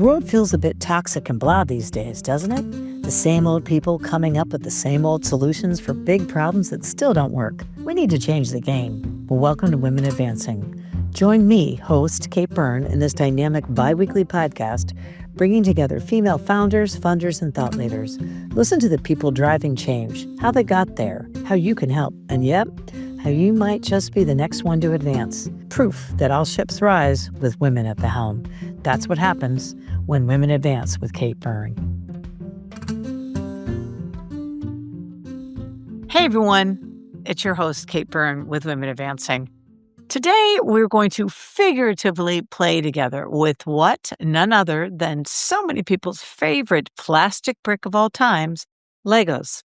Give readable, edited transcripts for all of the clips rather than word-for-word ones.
world feels a bit toxic and blah these days, doesn't it? The same old people coming up with the same old solutions for big problems that still don't work. We need to change the game. Well, welcome to Women Advancing. Join me, host Kate Byrne, in this dynamic bi-weekly podcast, bringing together female founders, funders, and thought leaders. Listen to the people driving change, how they got there, how you can help, and yep, how you might just be the next one to advance. Proof that all ships rise with women at the helm. That's what happens when Women Advance with Kate Byrne. Hey everyone, it's your host Kate Byrne with Women Advancing. Today we're going to figuratively play together with what? None other than so many people's favorite plastic brick of all times, Legos.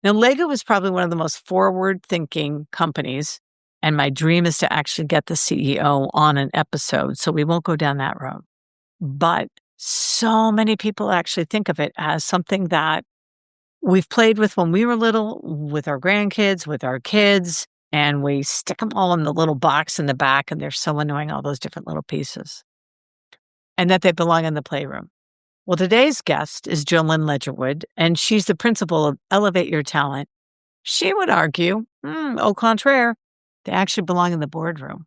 Now, Lego is probably one of the most forward-thinking companies, and my dream is to actually get the CEO on an episode, so we won't go down that road. But so many people actually think of it as something that we've played with when we were little, with our grandkids, with our kids, and we stick them all in the little box in the back, and they're so annoying, all those different little pieces, and that they belong in the playroom. Well, today's guest is Jolynn Ledgerwood, and she's the principal of Elevate Your Talent. She would argue, au contraire, they actually belong in the boardroom.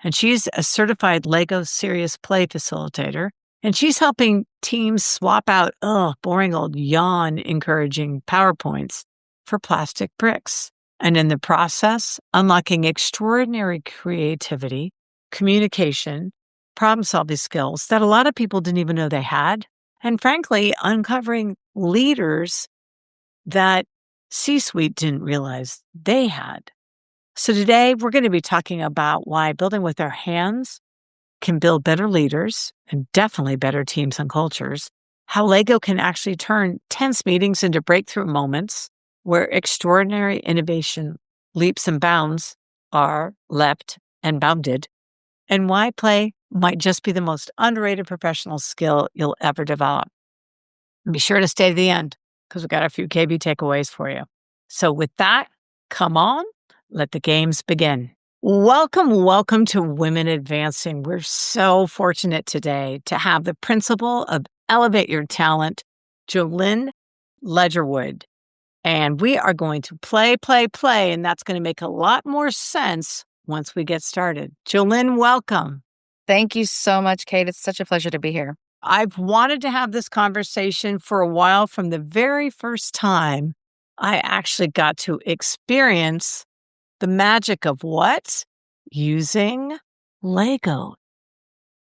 And she's a certified Lego serious play facilitator, and she's helping teams swap out, boring old yawn-encouraging PowerPoints for plastic bricks. And in the process, unlocking extraordinary creativity, communication, problem-solving skills that a lot of people didn't even know they had. And frankly, uncovering leaders that C-suite didn't realize they had. So today we're going to be talking about why building with our hands can build better leaders and definitely better teams and cultures, how Lego can actually turn tense meetings into breakthrough moments where extraordinary innovation leaps and bounds are leapt and bounded, and why play might just be the most underrated professional skill you'll ever develop. Be sure to stay to the end because we've got a few KB takeaways for you. So with that, come on, let the games begin. Welcome to Women Advancing. We're so fortunate today to have the principal of Elevate Your Talent, Jolynn Ledgerwood. And we are going to play, and that's going to make a lot more sense once we get started. Jolynn, welcome. Thank you so much, Kate. It's such a pleasure to be here. I've wanted to have this conversation for a while, from the very first time I actually got to experience the magic of what? Using Lego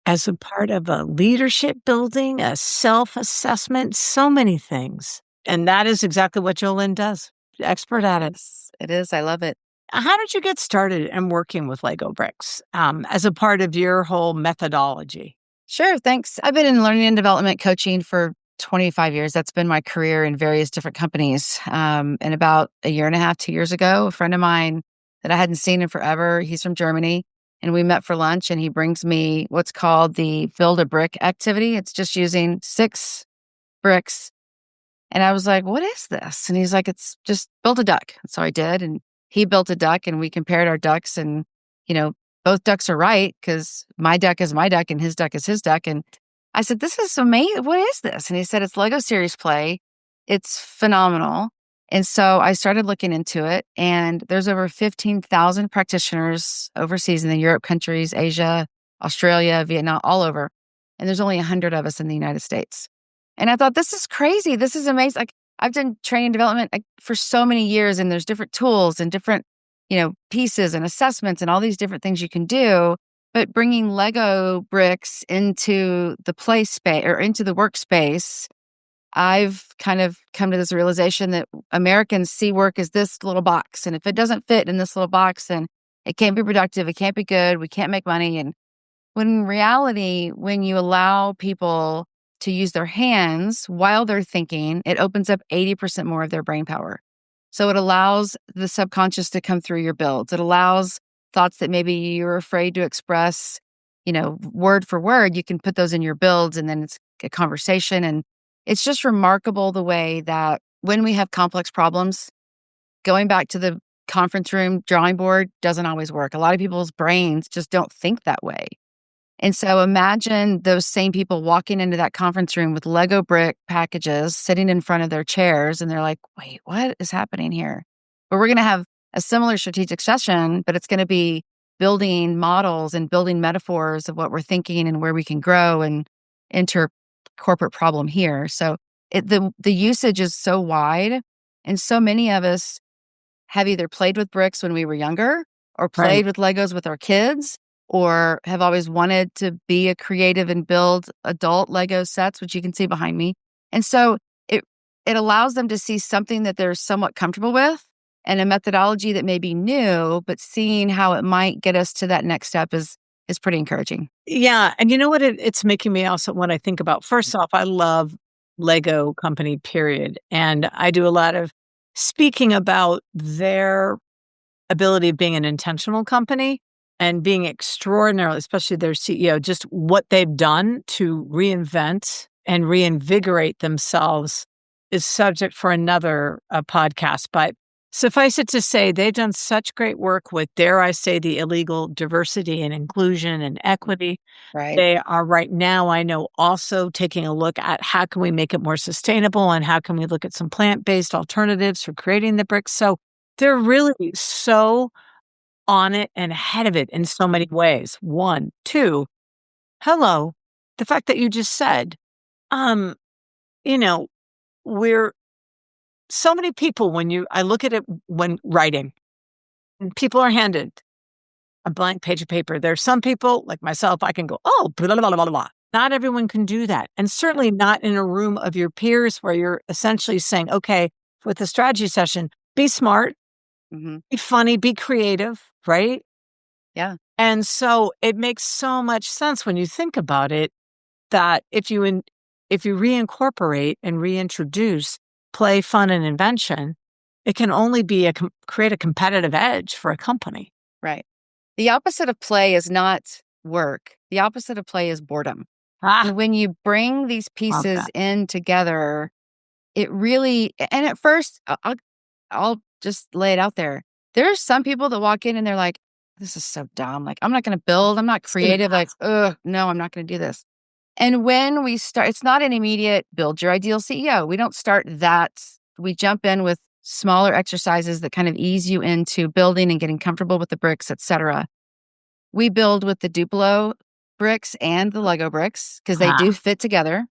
as a part of a leadership building, a self-assessment, so many things. And that is exactly what Jolynn does. Expert at it. It is. I love it. How did you get started in working with Lego bricks as a part of your whole methodology? Sure. Thanks. I've been in learning and development coaching for 25 years. That's been my career in various different companies. And about a year and a half, 2 years ago, a friend of mine that I hadn't seen in forever, he's from Germany, and we met for lunch, and he brings me what's called the Build a Brick activity. It's just using 6 bricks. And I was like, what is this? And he's like, it's just build a duck. So I did. And he built a duck, and we compared our ducks, and, both ducks are right because my duck is my duck and his duck is his duck. And I said, this is amazing. What is this? And he said, it's Lego Series Play. It's phenomenal. And so I started looking into it, and there's over 15,000 practitioners overseas in the Europe countries, Asia, Australia, Vietnam, all over. And there's only 100 of us in the United States. And I thought, this is crazy. This is amazing. Like, I've done training development for so many years, and there's different tools and different, pieces and assessments and all these different things you can do. But bringing Lego bricks into the play space or into the workspace, I've kind of come to this realization that Americans see work as this little box. And if it doesn't fit in this little box, then it can't be productive. It can't be good. We can't make money. And when in reality, when you allow people to use their hands while they're thinking, it opens up 80% more of their brain power. So it allows the subconscious to come through your builds. It allows thoughts that maybe you're afraid to express, word for word. You can put those in your builds, and then it's a conversation. And it's just remarkable the way that when we have complex problems, going back to the conference room drawing board doesn't always work. A lot of people's brains just don't think that way. And so imagine those same people walking into that conference room with Lego brick packages sitting in front of their chairs, and they're like, wait, what is happening here? But we're going to have a similar strategic session, but it's going to be building models and building metaphors of what we're thinking and where we can grow and enter corporate problem here. So the usage is so wide, and so many of us have either played with bricks when we were younger or Right. played with Legos with our kids or have always wanted to be a creative and build adult Lego sets, which you can see behind me. And so it it allows them to see something that they're somewhat comfortable with and a methodology that may be new, but seeing how it might get us to that next step is pretty encouraging. Yeah, and you know what it's making me also when I think about first off, I love Lego company, period, and I do a lot of speaking about their ability of being an intentional company and being extraordinarily, especially their CEO, just what they've done to reinvent and reinvigorate themselves is subject for another podcast. But suffice it to say, they've done such great work with, dare I say, the illegal diversity and inclusion and equity. Right. They are right now, I know, also taking a look at how can we make it more sustainable and how can we look at some plant-based alternatives for creating the bricks. So they're really so on it and ahead of it in so many ways. One, two, hello, the fact that you just said, um, you know, we're so many people I look at it when writing, and people are handed a blank page of paper. There's some people like myself, I can go, oh, blah, blah, blah, blah, blah. Not everyone can do that. And certainly not in a room of your peers where you're essentially saying, okay, with the strategy session, be smart, Hmm. be funny, be creative, right? Yeah. And so it makes so much sense when you think about it that if you reincorporate and reintroduce play, fun, and invention, it can only be create a competitive edge for a company. Right. The opposite of play is not work. The opposite of play is boredom. Ah, And when you bring these love pieces that. in together, it really and at first, I'll just lay it out there. There are some people that walk in and they're like, "This is so dumb. Like, I'm not gonna build. I'm not creative. Like, ugh, no, I'm not gonna do this." And when we start, it's not an immediate build your ideal CEO. We don't start that. We jump in with smaller exercises that kind of ease you into building and getting comfortable with the bricks, etc. We build with the Duplo bricks and the Lego bricks because they Ah. do fit together.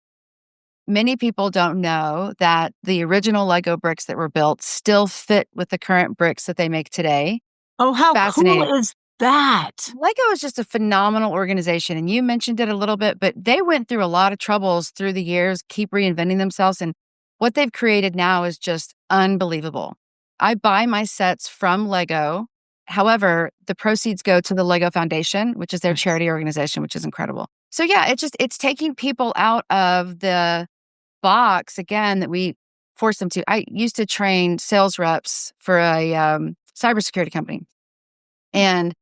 Many people don't know that the original Lego bricks that were built still fit with the current bricks that they make today. Oh, how Fascinating. cool is that? Lego is just a phenomenal organization, and you mentioned it a little bit, but they went through a lot of troubles through the years, keep reinventing themselves, and what they've created now is just unbelievable. I buy my sets from Lego. However, the proceeds go to the Lego Foundation, which is their Nice. charity organization, which is incredible. So yeah, it's taking people out of the box again that we force them to. I used to train sales reps for a cybersecurity company, and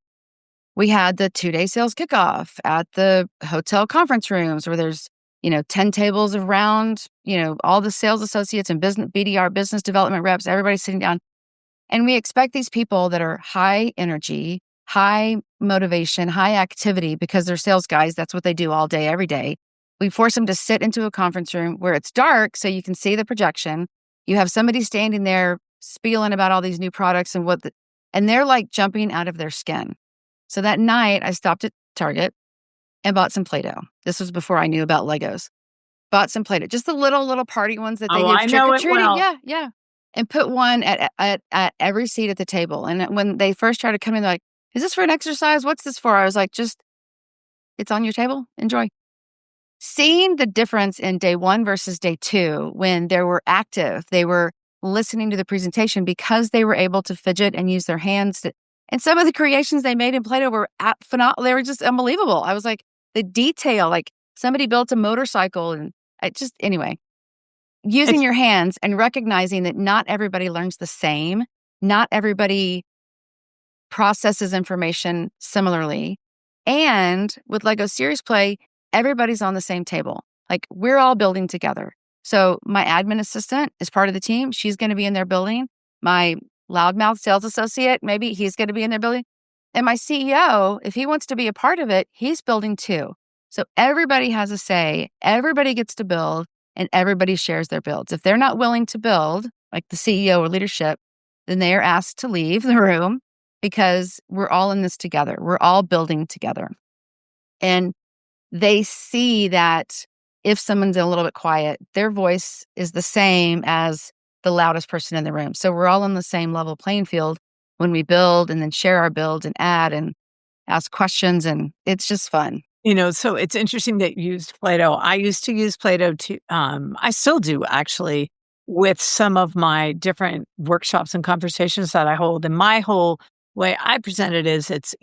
we had the 2-day sales kickoff at the hotel conference rooms where there's 10 tables around, all the sales associates and business BDR business development reps, everybody sitting down. And we expect these people that are high energy, high motivation, high activity because they're sales guys. That's what they do all day, every day. We force them to sit into a conference room where it's dark so you can see the projection. You have somebody standing there spieling about all these new products and they're like jumping out of their skin. So that night I stopped at Target and bought some Play-Doh. This was before I knew about Legos. Bought some Play-Doh, just the little party ones that they Oh, give I trick know or it treating. well. Yeah, yeah. And put one at every seat at the table. And when they first started coming, they're like, "Is this for an exercise? What's this for?" I was like, "Just it's on your table. Enjoy." Seeing the difference in day 1 versus day 2 when they were active, they were listening to the presentation because they were able to fidget and use their hands and some of the creations they made in Play-Doh were phenomenal. They were just unbelievable. I was like, the detail, like somebody built a motorcycle and I just anyway, using It's your hands and recognizing that not everybody learns the same, not everybody processes information similarly. And with Lego Series Play, everybody's on the same table. Like we're all building together. So my admin assistant is part of the team. She's going to be in their building. My loudmouth sales associate, maybe he's going to be in their building. And my CEO, if he wants to be a part of it, he's building too. So everybody has a say, everybody gets to build, and everybody shares their builds. If they're not willing to build, like the CEO or leadership, then they are asked to leave the room because we're all in this together. We're all building together. And they see that if someone's a little bit quiet, their voice is the same as the loudest person in the room. So we're all on the same level playing field when we build and then share our builds and add and ask questions. And it's just fun. So it's interesting that you used Play-Doh. I used to use Play-Doh too. I still do actually with some of my different workshops and conversations that I hold. And my whole way I present it is it's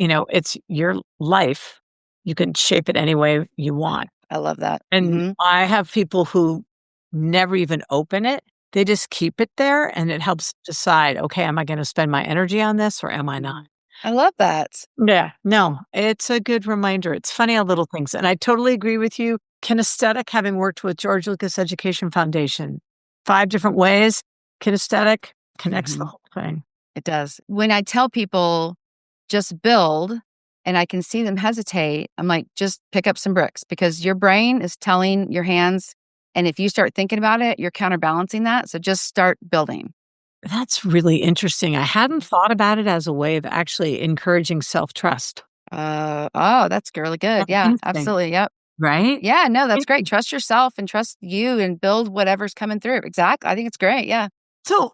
your life. You can shape it any way you want. I love that. And I have people who never even open it. They just keep it there and it helps decide, okay, am I going to spend my energy on this or am I not? I love that. Yeah, no, it's a good reminder. It's funny how little things, and I totally agree with you. Kinesthetic, having worked with George Lucas Education Foundation, 5 different ways, kinesthetic connects the whole thing. It does. When I tell people just build and I can see them hesitate, I'm like, just pick up some bricks because your brain is telling your hands. And if you start thinking about it, you're counterbalancing that. So just start building. That's really interesting. I hadn't thought about it as a way of actually encouraging self-trust. Oh, that's really good. That Yeah, instinct, absolutely. Yep. right? Yeah, no, that's great. Trust yourself and trust you and build whatever's coming through. Exactly. I think it's great. Yeah. So,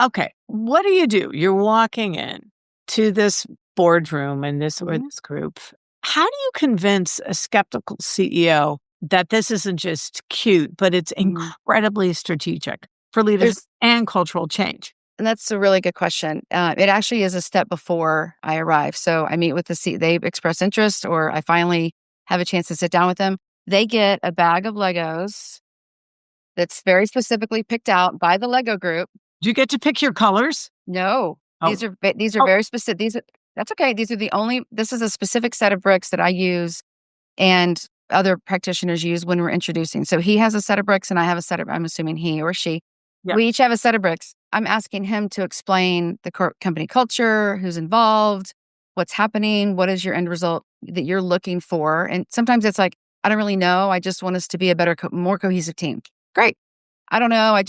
okay, what do you do? You're walking in to this boardroom and this or this group. How do you convince a skeptical CEO that this isn't just cute, but it's incredibly strategic for leadership There's and cultural change? And that's a really good question. It actually is a step before I arrive. So I meet with they express interest, or I finally have a chance to sit down with them. They get a bag of Legos that's very specifically picked out by the Lego group. Do you get to pick your colors? No, Oh, these are oh, very specific. That's okay. These are the only. This is a specific set of bricks that I use and other practitioners use when we're introducing. So he has a set of bricks and I have a set of, I'm assuming he or she, yeah, we each have a set of bricks. I'm asking him to explain the company culture, who's involved, what's happening, what is your end result that you're looking for. And sometimes it's like, I don't really know. I just want us to be a better, more cohesive team. Great. I don't know.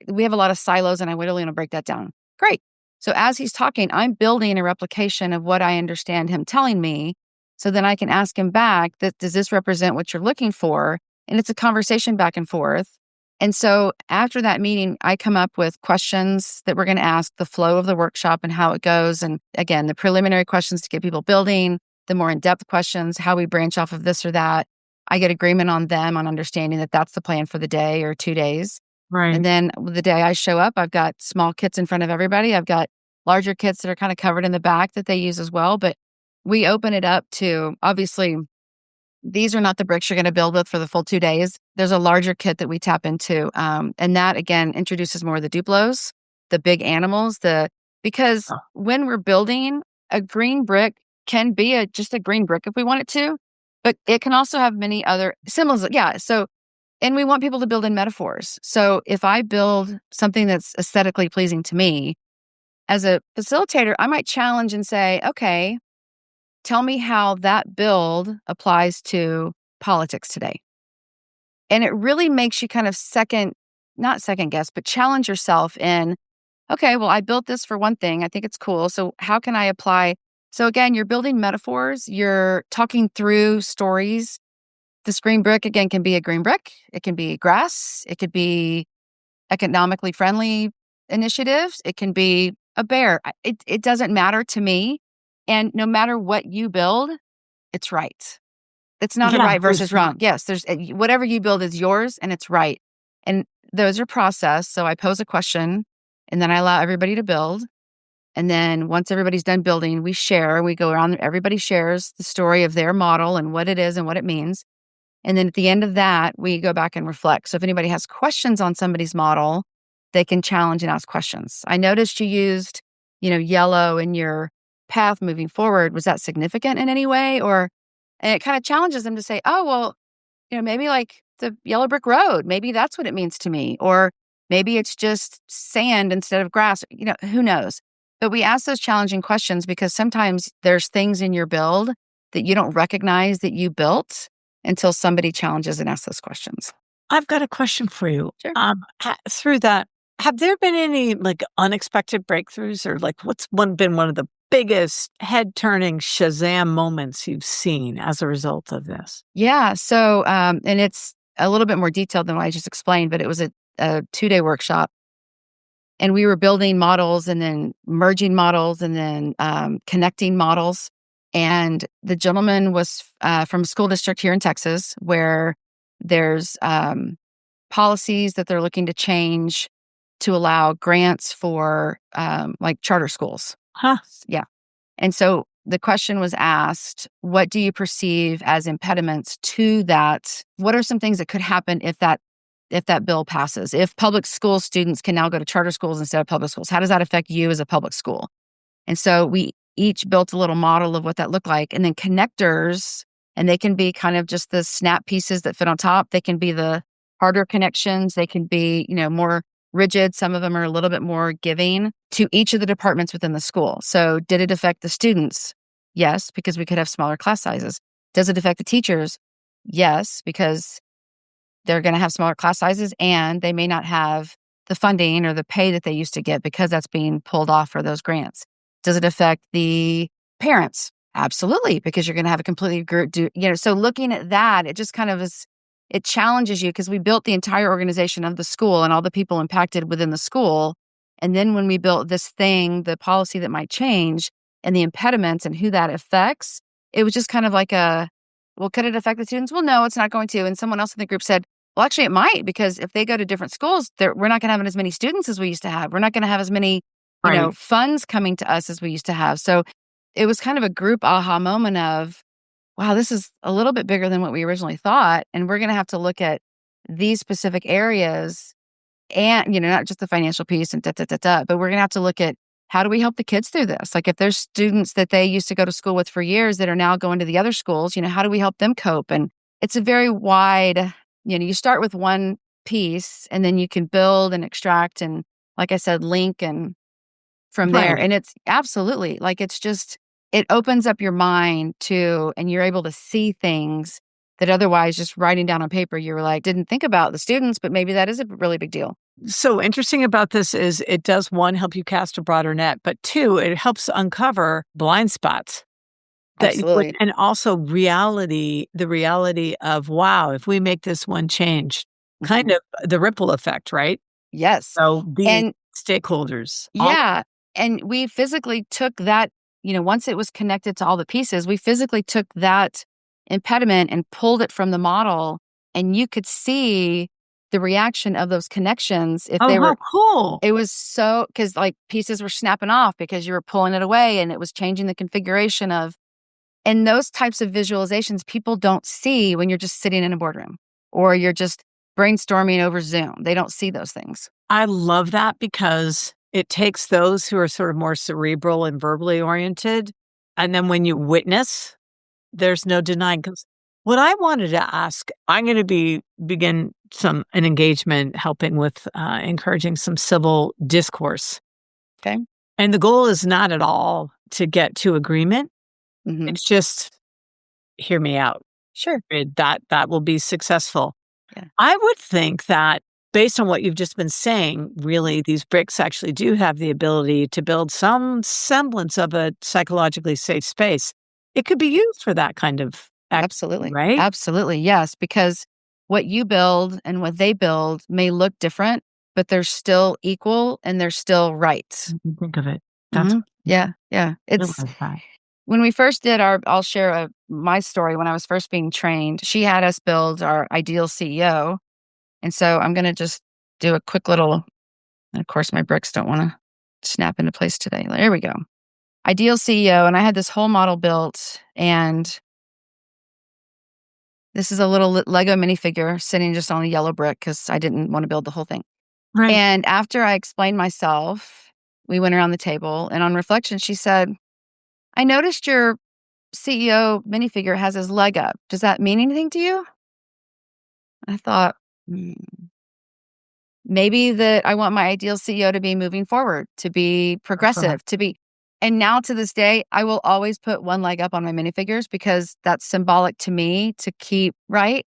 We have a lot of silos and I really want to break that down. Great. So as he's talking, I'm building a replication of what I understand him telling me. So then I can ask him back, does this represent what you're looking for? And it's a conversation back and forth. And so after that meeting, I come up with questions that we're going to ask, the flow of the workshop and how it goes. And again, the preliminary questions to get people building, the more in-depth questions, how we branch off of this or that. I get agreement on them on understanding that that's the plan for the day or 2 days. And right. then the day I show up, I've got small kits in front of everybody. I've got larger kits that are kind of covered in the back that they use as well. But we open it up to, obviously, these are not the bricks you're going to build with for the full 2 days. There's a larger kit that we tap into. And that, again, introduces more of the Duplos, the big animals, because Oh, when we're building, a green brick can be just a green brick if we want it to, but it can also have many other symbols. Yeah. So, and we want people to build in metaphors. So if I build something that's aesthetically pleasing to me, as a facilitator, I might challenge and say, okay, tell me how that build applies to politics today. And it really makes you kind of not second guess, but challenge yourself in, okay, well, I built this for one thing. I think it's cool. So how can I apply? So again, you're building metaphors, you're talking through stories. This green brick, again, can be a green brick. It can be grass. It could be economically friendly initiatives. It can be a bear. It doesn't matter to me. And no matter what you build, it's right. It's not a yeah, right versus wrong. Yes, there's whatever you build is yours and it's right. And those are processed. So I pose a question and then I allow everybody to build. And then once everybody's done building, we go around, everybody shares the story of their model and what it is and what it means. And then at the end of that, we go back and reflect. So if anybody has questions on somebody's model, they can challenge and ask questions. I noticed you used, yellow in your path moving forward. Was that significant in any way? And it kind of challenges them to say, oh, well, maybe like the yellow brick road, maybe that's what it means to me. Or maybe it's just sand instead of grass. Who knows? But we ask those challenging questions because sometimes there's things in your build that you don't recognize that you built until somebody challenges and asks those questions. I've got a question for you. Sure. Through that, have there been any like unexpected breakthroughs, or like been one of the biggest head turning Shazam moments you've seen as a result of this? Yeah. So, and it's a little bit more detailed than what I just explained, but it was a 2-day workshop. And we were building models and then merging models and then connecting models. And the gentleman was from a school district here in Texas where there's policies that they're looking to change to allow grants for like charter schools. Huh? Yeah. And so the question was asked, what do you perceive as impediments to that? What are some things that could happen if that bill passes? If public school students can now go to charter schools instead of public schools, how does that affect you as a public school? And so we each built a little model of what that looked like, and then connectors, and they can be kind of just the snap pieces that fit on top. They can be the harder connections. They can be, more rigid. Some of them are a little bit more giving to each of the departments within the school. So did it affect the students? Yes, because we could have smaller class sizes. Does it affect the teachers? Yes, because they're going to have smaller class sizes and they may not have the funding or the pay that they used to get because that's being pulled off for those grants. Does it affect the parents? Absolutely, because you're going to have a completely group so looking at that, it just kind of it challenges you because we built the entire organization of the school and all the people impacted within the school. And then when we built this thing, the policy that might change and the impediments and who that affects, it was just kind of like well, could it affect the students? Well, no, it's not going to. And someone else in the group said, well, actually, it might, because if they go to different schools, we're not going to have as many students as we used to have. We're not going to have as many, Right. funds coming to us as we used to have. So it was kind of a group aha moment of, wow, this is a little bit bigger than what we originally thought. And we're going to have to look at these specific areas and, not just the financial piece and but we're going to have to look at how do we help the kids through this? Like if there's students that they used to go to school with for years that are now going to the other schools, how do we help them cope? And it's a very wide, you start with one piece and then you can build and extract and, like I said, link and from there. Right. And it's absolutely like, it opens up your mind to, and you're able to see things that otherwise just writing down on paper, you were like, didn't think about the students, but maybe that is a really big deal. So interesting about this is it does, one, help you cast a broader net, but two, it helps uncover blind spots that you would, Absolutely. and also the reality of, wow, if we make this one change, kind Mhm. of the ripple effect, right? Yes. So the And stakeholders, all yeah. And we physically took that, once it was connected to all the pieces, we physically took that impediment and pulled it from the model. And you could see the reaction of those connections if oh, they how were, cool. it was so, because like pieces were snapping off because you were pulling it away and it was changing the configuration of, and those types of visualizations people don't see when you're just sitting in a boardroom or you're just brainstorming over Zoom. They don't see those things. I love that because it takes those who are sort of more cerebral and verbally oriented, and then when you witness, there's no denying. Because what I wanted to ask, I'm gonna begin an engagement helping with, encouraging some civil discourse, Okay. and the goal is not at all to get to agreement, Hmm. it's just, hear me out. Sure. That will be successful. Yeah. I would think that based on what you've just been saying, really, these bricks actually do have the ability to build some semblance of a psychologically safe space. It could be used for that kind of activity, Absolutely. right? Absolutely. Yes. Because what you build and what they build may look different, but they're still equal and they're still right. Think of it. That's Hmm. Yeah. Yeah. I It's realize that. when we first did I'll share my story when I was first being trained. She had us build our ideal CEO. And so I'm going to just do a quick little, and of course, my bricks don't want to snap into place today. There we go. Ideal CEO. And I had this whole model built. And this is a little Lego minifigure sitting just on a yellow brick because I didn't want to build the whole thing. Right. And after I explained myself, we went around the table. And on reflection, she said, I noticed your CEO minifigure has his leg up. Does that mean anything to you? I thought, maybe that I want my ideal CEO to be moving forward, to be Excellent. progressive, to be, and now to this day, I will always put one leg up on my minifigures because that's symbolic to me to keep, right?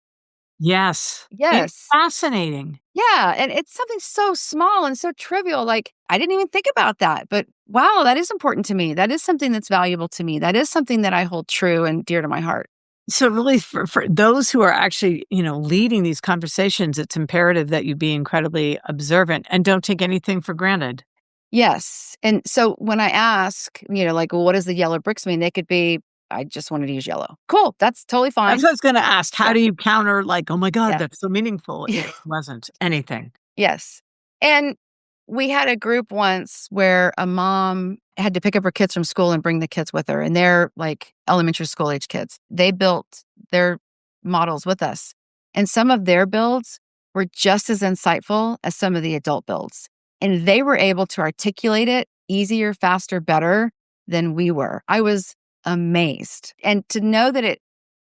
Yes. It's Yes. fascinating. Yeah, and it's something so small and so trivial, like, I didn't even think about that, but wow, that is important to me. That is something that's valuable to me. That is something that I hold true and dear to my heart. So really for those who are actually, leading these conversations, it's imperative that you be incredibly observant and don't take anything for granted. Yes, and so when I ask, like, "Well, what does the yellow bricks mean?" They could be, "I just wanted to use yellow." Cool, that's totally That's fine. what I was gonna ask. How Yeah, do you counter like, "Oh my god, yeah. that's so meaningful." It wasn't anything. Yes. And we had a group once where a mom had to pick up her kids from school and bring the kids with her, and they're like elementary school age kids. They built their models with us, and some of their builds were just as insightful as some of the adult builds. And they were able to articulate it easier, faster, better than we were. I was amazed. And to know that it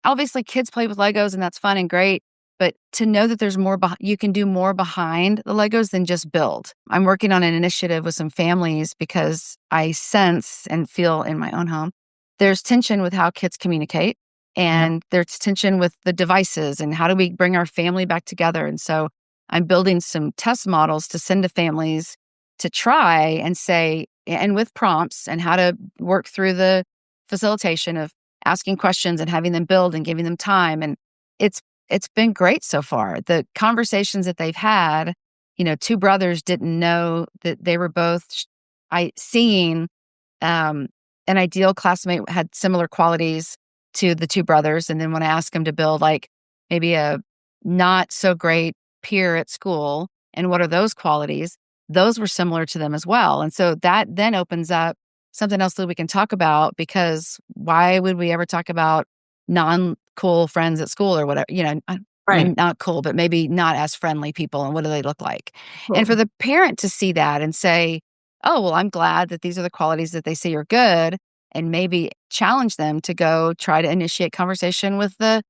obviously kids play with Legos and that's fun and great, but to know that there's more you can do more behind the Legos than just build. I'm working on an initiative with some families because I sense and feel in my own home there's tension with how kids communicate, Yeah, and there's tension with the devices and how do we bring our family back together. And so I'm building some test models to send to families to try and say, and with prompts and how to work through the facilitation of asking questions and having them build and giving them time. And it's it's been great so far. The conversations that they've had, two brothers didn't know that they were both I seeing um, an ideal classmate had similar qualities to the two brothers. And then when I asked them to build like maybe a not so great peer at school, and what are those qualities? Those were similar to them as well. And so that then opens up something else that we can talk about, because why would we ever talk about non cool friends at school or whatever? right. Maybe not cool, but maybe not as friendly people. And what do they look like? And for Well, the parent to see that and say, oh, well, I'm glad that these are the qualities that they see are good, and maybe challenge them to go try to initiate conversation with the,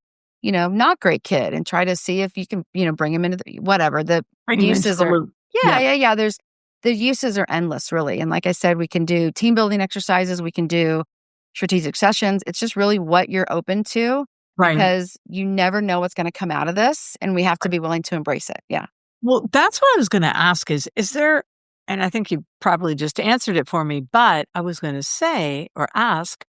not great kid and try to see if you can, bring him into whatever the bring them into uses the are. loop. Yeah, Yeah, yeah, yeah. The uses are endless, really. And like I said, we can do team building exercises, we can do strategic sessions. It's just really what you're open to, right. because you never know what's going to come out of this. And we have to Right. be willing to embrace it. Yeah. Well, that's what I was gonna ask is there, and I think you probably just answered it for me, but I was gonna say or ask,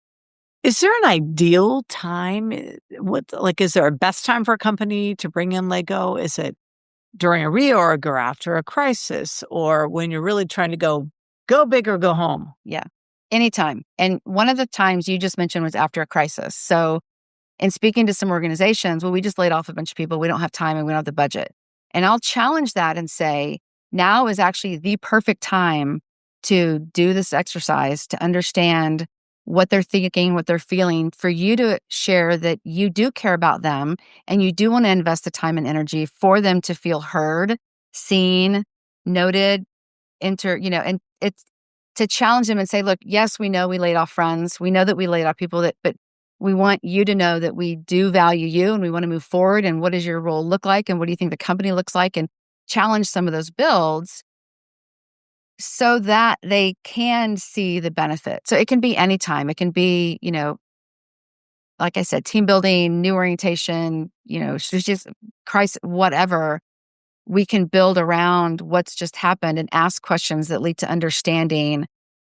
is there an ideal time? Is there a best time for a company to bring in Lego? Is it during a reorg or after a crisis or when you're really trying to go big or go home? Yeah. Anytime. And one of the times you just mentioned was after a crisis. So, in speaking to some organizations, well, we just laid off a bunch of people. We don't have time and we don't have the budget. And I'll challenge that and say, now is actually the perfect time to do this exercise to understand what they're thinking, what they're feeling, for you to share that you do care about them and you do want to invest the time and energy for them to feel heard, seen, noted, and it's to challenge them and say, look, yes, we know we laid off friends. We know that we laid off people but we want you to know that we do value you and we want to move forward. And what does your role look like? And what do you think the company looks like? And challenge some of those builds so that they can see the benefit. So it can be anytime. It can be, like I said, team building, new orientation, strategic crisis, whatever. We can build around what's just happened and ask questions that lead to understanding.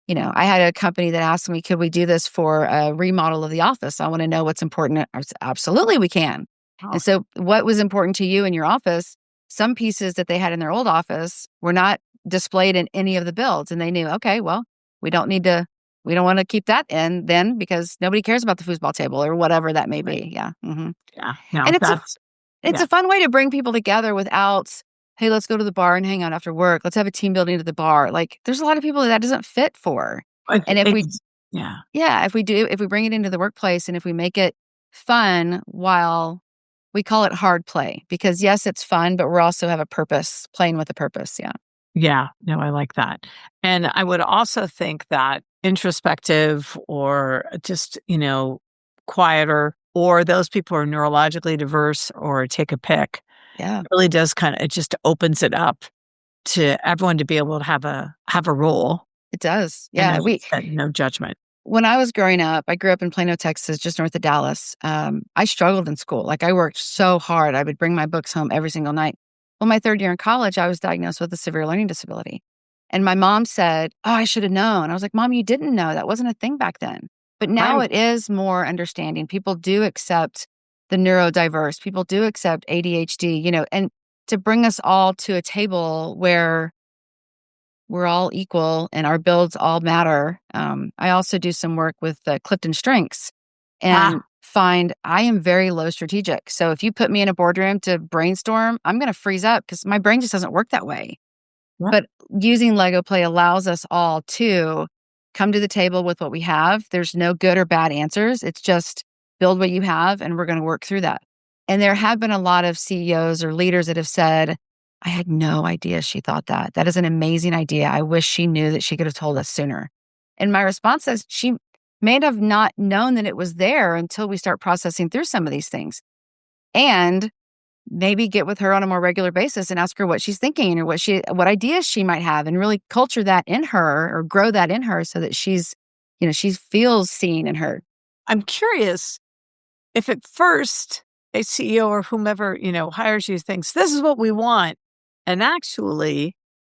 I had a company that asked me, could we do this for a remodel of the office? I want to know what's important. I said, absolutely, we can. Oh, And so, what was important to you in your office? Some pieces that they had in their old office were not displayed in any of the builds. And they knew, okay, well, we don't need to, we don't want to keep that in then because nobody cares about the foosball table or whatever that may right. be. Yeah. Yeah. No, And that's it's yeah. a fun way to bring people together without, "Hey, let's go to the bar and hang out after work. Let's have a team building at the bar." Like, there's a lot of people that doesn't fit for. And if we Yeah. yeah, if we bring it into the workplace and if we make it fun while we call it hard play, because yes, it's fun, but we also have a purpose, playing with a purpose, yeah. Yeah. No, I like that. And I would also think that introspective or just, quieter or those people who are neurologically diverse or take a pick Yeah. really does it just opens it up. everyone to be able to have a role. It does. And Yeah. as you said, no judgment. When I was growing up, I grew up in Plano, Texas, just north of Dallas. I struggled in school. Like I worked so hard. I would bring my books home every single night. Well, my third year in college, I was diagnosed with a severe learning disability. And my mom said, "Oh, I should have known." I was like, "Mom, you didn't know. That wasn't a thing back then." But now Right. it is more understanding. People do accept the neurodiverse. People do accept ADHD, and to bring us all to a table where we're all equal and our builds all matter. I also do some work with Clifton Strengths Ah, and find I am very low strategic. So if you put me in a boardroom to brainstorm, I'm going to freeze up because my brain just doesn't work that way. yep. But using Lego Play allows us all to come to the table with what we have. There's no good or bad answers. It's just build what you have and we're going to work through that. And there have been a lot of CEOs or leaders that have said, "I had no idea she thought that. That is an amazing idea. I wish she knew that she could have told us sooner." And my response is she may have not known that it was there until we start processing through some of these things. And maybe get with her on a more regular basis and ask her what she's thinking or what ideas she might have and really culture that in her or grow that in her so that she feels seen and heard. I'm curious if at first a CEO or whomever, hires you thinks this is what we want. And actually,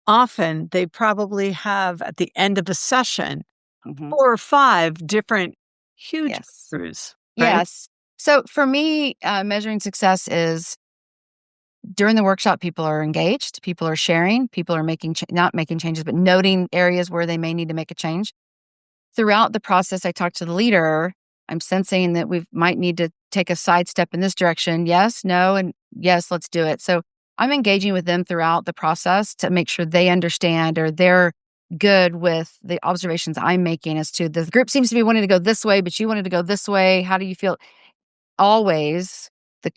often they probably have at the end of a session Mhm. 4 or 5 different huge Yes. breakthroughs, right? Yes. So for me, measuring success is during the workshop, people are engaged, people are sharing, people are not making changes, but noting areas where they may need to make a change. Throughout the process, I talk to the leader. I'm sensing that we might need to take a side step in this direction. Yes, no, and yes, let's do it. So I'm engaging with them throughout the process to make sure they understand or they're good with the observations I'm making as to the group seems to be wanting to go this way, but you wanted to go this way. How do you feel? Always the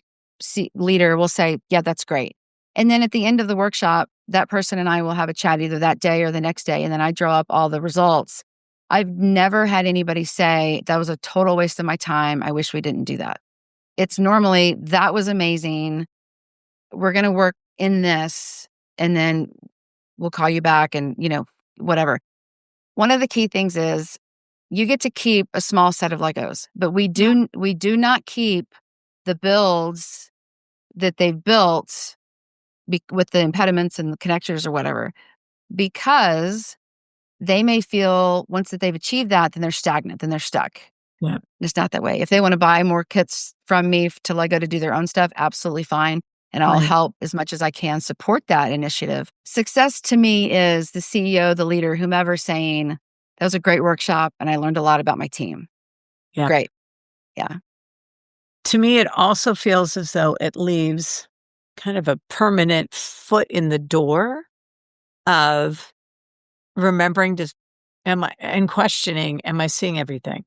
leader will say, "Yeah, that's great." And then at the end of the workshop, that person and I will have a chat either that day or the next day, and then I draw up all the results. I've never had anybody say, "That was a total waste of my time. I wish we didn't do that." It's normally, "That was amazing. We're gonna work in this, and then we'll call you back and, whatever." One of the key things is you get to keep a small set of Legos, but Yeah. we do not keep the builds that they've built with the impediments and the connectors or whatever, because they may feel once that they've achieved that, then they're stagnant, then they're stuck. Yeah. It's not that way. If they want to buy more kits from me to Lego to do their own stuff, absolutely fine. And I'll Right. help as much as I can support that initiative. Success to me is the CEO, the leader, whomever saying, "That was a great workshop and I learned a lot about my team." Yeah. Great. Yeah. To me, it also feels as though it leaves kind of a permanent foot in the door of remembering to and questioning, am I seeing everything?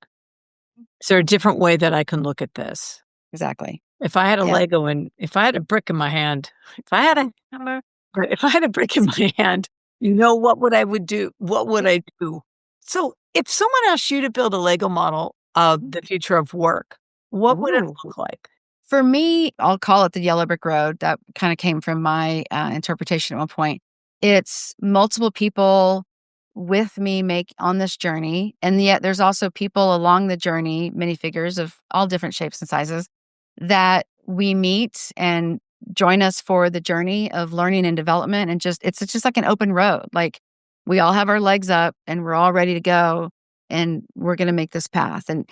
Is there a different way that I can look at this? Exactly. If I had a Yeah. Lego and if I had a brick in my hand, if I had a hammer, but if I had a brick in my hand, what would I would do? What would I do? So if someone asked you to build a Lego model of the future of work, what would it Ooh. look like? For me, I'll call it the yellow brick road. That kind of came from my interpretation at one point. It's multiple people with me make on this journey. And yet there's also people along the journey, minifigures of all different shapes and sizes, that we meet and join us for the journey of learning and development. And it's just like an open road. Like we all have our legs up and we're all ready to go and we're going to make this path. And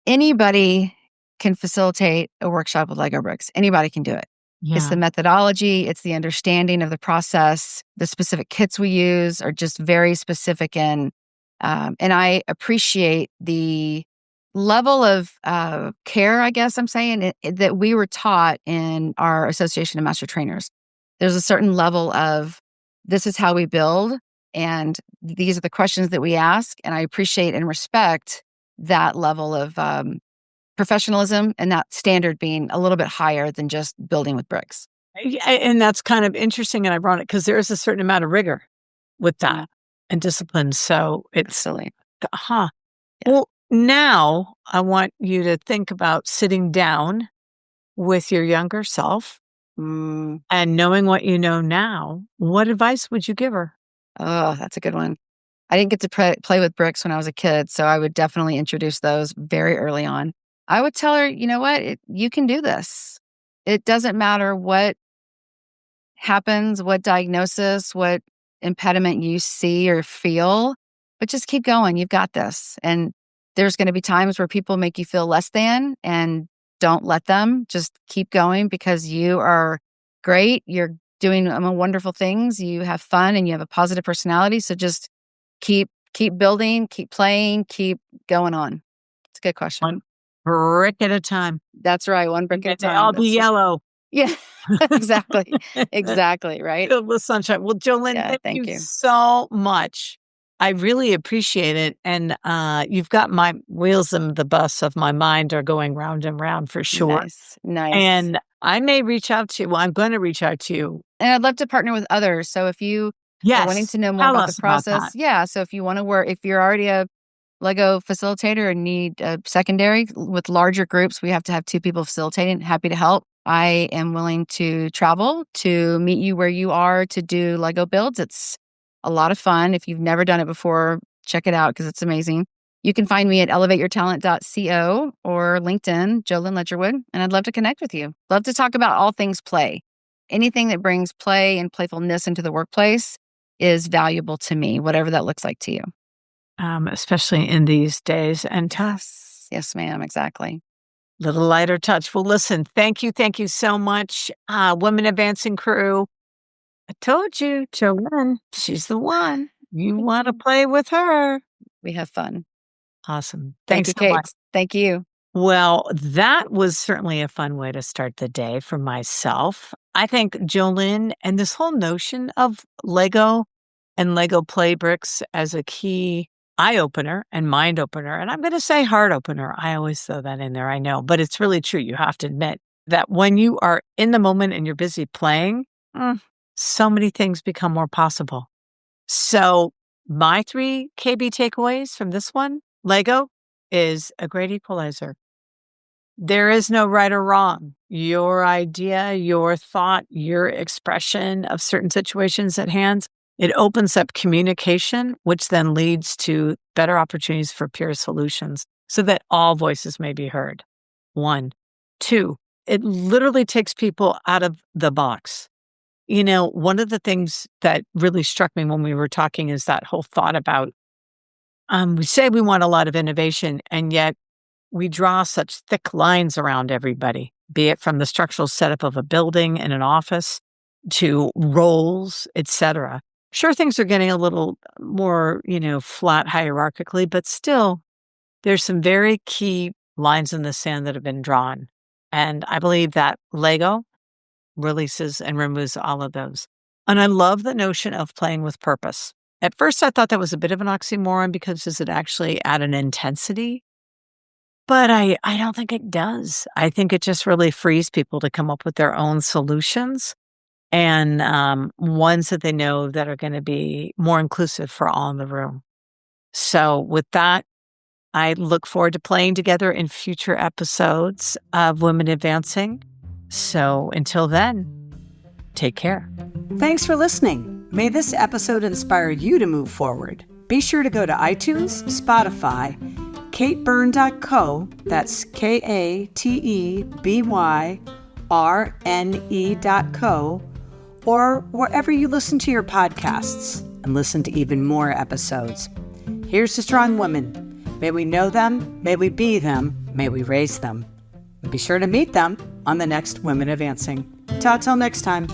anybody can facilitate a workshop with Lego bricks. Anybody can do it. It's Yeah. the methodology, it's the understanding of the process. The specific kits we use are just very specific and I appreciate the level of care, I guess I'm saying, that we were taught in our Association of Master Trainers. There's a certain level of this is how we build, and these are the questions that we ask. And I appreciate and respect that level of professionalism and that standard being a little bit higher than just building with bricks. Yeah, and that's kind of interesting and ironic because there is a certain amount of rigor with that Yeah, and discipline. So it's, absolutely. huh. Yeah. Well, now I want you to think about sitting down with your younger self Mm. And knowing what you know now, what advice would you give her? Oh, that's a good one. I didn't get to play with bricks when I was a kid, so I would definitely introduce those very early on. I would tell her, you know what? You can do this. It doesn't matter what happens, what diagnosis, what impediment you see or feel, but just keep going. You've got this. And there's going to be times where people make you feel less than, and don't let them. Just keep going because you are great. You're doing wonderful things. You have fun and you have a positive personality. So just keep building, keep playing, keep going on. It's a good question. One brick at a time. That's right. One brick at a They time. all be yellow. Yeah, exactly. Exactly, right? Filled with sunshine. Well, Jolynn, Yeah, thank thank you you. so much. I really appreciate it. And you've got my wheels in the bus of my mind are going round and round for sure. Nice, nice. And I may reach out to you. Well, I'm going to reach out to you. And I'd love to partner with others. So if you are wanting Yes. to know more Tell about the us about that. process, yeah. So if you want to work, if you're already a Lego facilitator and need a secondary with larger groups, we have to have 2 people facilitating. Happy to help. I am willing to travel to meet you where you are to do Lego builds. It's a lot of fun. If you've never done it before, check it out because it's amazing. You can find me at elevateyourtalent.co or LinkedIn, Jolynn Ledgerwood, and I'd love to connect with you. Love to talk about all things play. Anything that brings play and playfulness into the workplace is valuable to me, whatever that looks like to you. Especially in these days and times. Yes, ma'am. Exactly. Little lighter touch. Well, listen, thank you. Thank you so much. Women Advancing crew. I told you, Jolynn, she's the one. You want to play with her. We have fun. Awesome. Thank Thanks you, so much. Kate. Thank you. Well, that was certainly a fun way to start the day for myself. I think Jolynn and this whole notion of Lego and Lego play bricks as a key eye opener and mind opener. And I'm going to say heart opener. I always throw that in there. I know, but it's really true. You have to admit that when you are in the moment and you're busy playing, so many things become more possible. So my 3 KB takeaways from this one, Lego is a great equalizer. There is no right or wrong. Your idea, your thought, your expression of certain situations at hand, it opens up communication, which then leads to better opportunities for peer solutions so that all voices may be heard. 1. 2, it literally takes people out of the box. You know, one of the things that really struck me when we were talking is that whole thought about we say we want a lot of innovation, and yet we draw such thick lines around everybody, be it from the structural setup of a building and an office to roles, etc. Sure, things are getting a little more, flat hierarchically, but still, there's some very key lines in the sand that have been drawn. And I believe that Lego releases and removes all of those. And I love the notion of playing with purpose. At first, I thought that was a bit of an oxymoron because does it actually add an intensity? But I don't think it does. I think it just really frees people to come up with their own solutions and ones that they know that are going to be more inclusive for all in the room. So with that, I look forward to playing together in future episodes of Women Advancing. So until then, take care. Thanks for listening. May this episode inspire you to move forward. Be sure to go to iTunes, Spotify, katebyrne.co, that's KATEBYRNE.co, or wherever you listen to your podcasts and listen to even more episodes. Here's to strong women. May we know them, may we be them, may we raise them. Be sure to meet them on the next Women Advancing. Ta till next time.